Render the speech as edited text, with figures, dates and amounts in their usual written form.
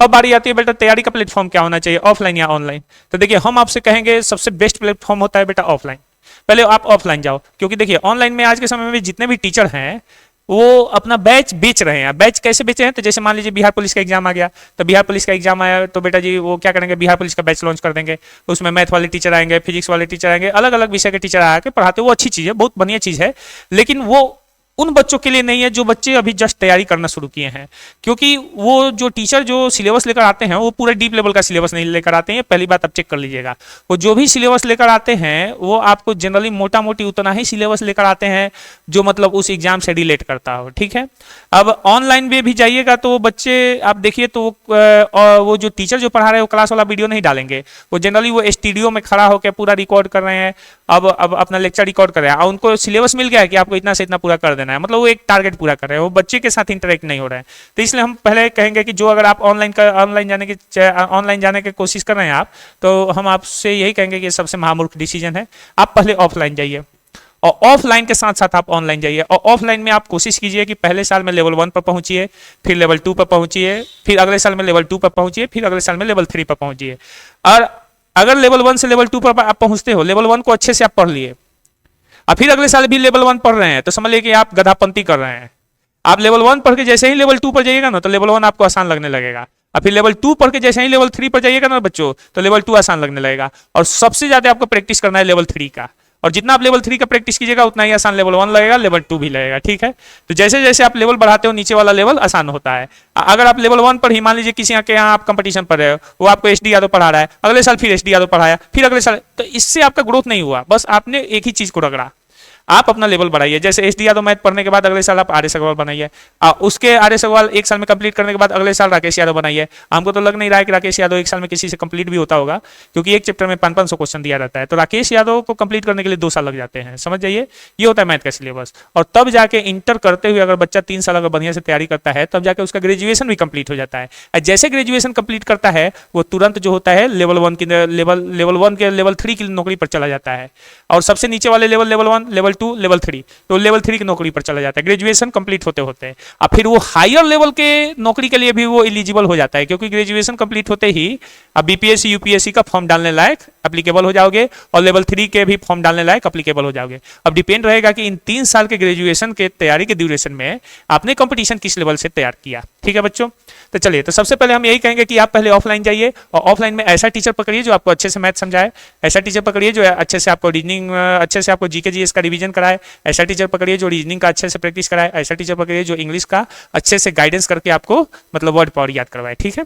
अब बारी आती है बेटा तैयारी का प्लेटफॉर्म क्या होना चाहिए, ऑफलाइन या ऑनलाइन। तो देखिए हम आपसे कहेंगे सबसे बेस्ट प्लेटफॉर्म होता है बेटा ऑफलाइन। पहले आप ऑफलाइन जाओ, क्योंकि देखिए ऑनलाइन में आज के समय में जितने भी टीचर हैं वो अपना बैच बेच रहे हैं। बैच कैसे बेचे हैं, तो जैसे मान लीजिए बिहार पुलिस का एग्जाम आ गया, तो बिहार पुलिस का एग्जाम आया तो बेटा जी वो क्या करेंगे, बिहार पुलिस का बैच लॉन्च कर देंगे। उसमें मैथ वाले टीचर आएंगे, फिजिक्स वाले टीचर आएंगे, अलग अलग विषय के टीचर आके पढ़ाते, वो अच्छी चीज़ है, बहुत बढ़िया चीज़ है। लेकिन वो उन बच्चों के लिए नहीं है जो बच्चे अभी जस्ट तैयारी करना शुरू किए हैं, क्योंकि वो जो टीचर जो सिलेबस लेकर आते हैं वो पूरे डीप लेवल का सिलेबस नहीं लेकर आते हैं। पहली बात आप चेक कर लीजिएगा, वो जो भी सिलेबस लेकर आते हैं वो आपको जनरली मोटा मोटी उतना ही सिलेबस लेकर आते हैं जो मतलब उस एग्जाम से रिलेट करता हो, ठीक है। अब ऑनलाइन में भी जाइएगा तो वो बच्चे आप देखिए तो वो जो टीचर जो पढ़ा रहे हैं वो क्लास वाला वीडियो नहीं डालेंगे, वो जनरली वो स्टूडियो में खड़ा होकर पूरा रिकॉर्ड कर रहे हैं। अब अपना लेक्चर रिकॉर्ड कर रहे हैं, उनको सिलेबस मिल गया है कि आपको इतना से इतना पूरा कर देना है, मतलब वो एक टारगेट पूरा कर रहे हैं, वो बच्चे के साथ इंटरेक्ट नहीं हो रहे हैं। तो इसलिए हम पहले कहेंगे कि जो अगर आप ऑनलाइन जाने की कोशिश कर रहे हैं आप, तो हम आपसे यही कहेंगे कि सबसे महामूर्ख डिसीजन है। आप पहले ऑफलाइन जाइए और ऑफलाइन के साथ साथ आप ऑनलाइन जाइए। और ऑफलाइन में आप कोशिश कीजिए कि पहले साल में लेवल 1 पर पहुंचिए, फिर लेवल 2 पर पहुंचिए, फिर अगले साल में लेवल 2 पर पहुंचिए, फिर अगले साल में लेवल 3 पर पहुंचिए। और अगर लेवल 1 से लेवल 2 पर आप पहुंचते हो, लेवल 1 को अच्छे से आप पढ़ लिए और फिर अगले साल भी लेवल 1 पढ़ रहे हैं, तो समझ लीजिए कि आप गधापंती कर रहे हैं। आप लेवल 1 पढ़ के जैसे ही लेवल 2 पर जाइएगा ना, तो लेवल 1 आपको आसान लगने लगेगा, और फिर लेवल 2 पढ़ के जैसे ही लेवल 3 पर जाइएगा ना बच्चों, तो लेवल 2 आसान लगने लगेगा। और सबसे ज्यादा आपको प्रैक्टिस करना है लेवल 3 का, और जितना आप लेवल 3 का प्रैक्टिस कीजिएगा उतना ही आसान लेवल 1 लगेगा, लेवल 2 भी लगेगा, ठीक है। तो जैसे जैसे आप लेवल बढ़ाते हो नीचे वाला लेवल आसान होता है। अगर आप लेवल 1 पर ही मान लीजिए किसी के यहाँ आप कंपटीशन पढ़ रहे हो, वो आपको एस डी यादव पढ़ा रहा है, अगले साल फिर एस डी यादव पढ़ाया, फिर अगले साल, तो इससे आपका ग्रोथ नहीं हुआ, बस आपने एक ही चीज को रगड़ा। आप अपना लेवल बढ़ाइए, जैसे एस डी यादव मैथ पढ़ने के बाद अगले साल आप आर एस अग्रवाल बनाइए, उसके आर एस अग्रवाल एक साल में कंप्लीट करने के बाद अगले साल राकेश यादव बनाइए। हमको तो लग नहीं रहा है कि राकेश यादव एक साल में किसी से कंप्लीट भी होता होगा, क्योंकि एक चैप्टर में 500 क्वेश्चन दिया रहता है, तो राकेश यादव को कंप्लीट करने के लिए 2 साल लग जाते हैं, समझ जाइए। ये होता है मैथ का सिलेबस। और तब जाके इंटर करते हुए अगर बच्चा 3 साल अगर बढ़िया से तैयारी करता है, तब जाके उसका ग्रेजुएशन भी कंप्लीट हो जाता है। जैसे ग्रेजुएशन कंप्लीट करता है वो तुरंत जो होता है लेवल 1 की लेवल 3 की नौकरी पर चला जाता है, और सबसे नीचे वाले लेवल 1, लेवल 2, लेवल 3, तो लेवल 3 की नौकरी पर चला जाता है ग्रेजुएशन कंप्लीट होते होते। अब फिर वो हायर लेवल के नौकरी के लिए भी वो एलिजिबल हो जाता है, क्योंकि ग्रेजुएशन कंप्लीट होते ही अब बीपीएससी यूपीएससी का फॉर्म डालने लायक एप्लीकेबल हो जाओगे, और लेवल 3 के भी फॉर्म डालने लायक एप्लीकेबल हो जाओगे। अब डिपेंड रहेगा कि इन 3 साल के ग्रेजुएशन के तैयारी के ड्यूरेशन में आपने कंपटीशन किस लेवल से तैयार किया, ठीक है बच्चों। तो चलिए, तो सबसे पहले हम यही कहेंगे कि आप पहले ऑफलाइन जाइए, और ऑफलाइन में ऐसा टीचर पकड़िए जो आपको अच्छे से मैथ समझाए, ऐसा टीचर पकड़िए जो अच्छे से आपको रीजनिंग, अच्छे से आपको जीके जीएस का रिवीजन कराए, ऐसा टीचर पकड़िए जो रीजनिंग का अच्छे से प्रैक्टिस कराए, ऐसा टीचर पकड़िए जो इंग्लिश का अच्छे से गाइडेंस करके आपको मतलब वर्ड पावर याद करवाए, ठीक है।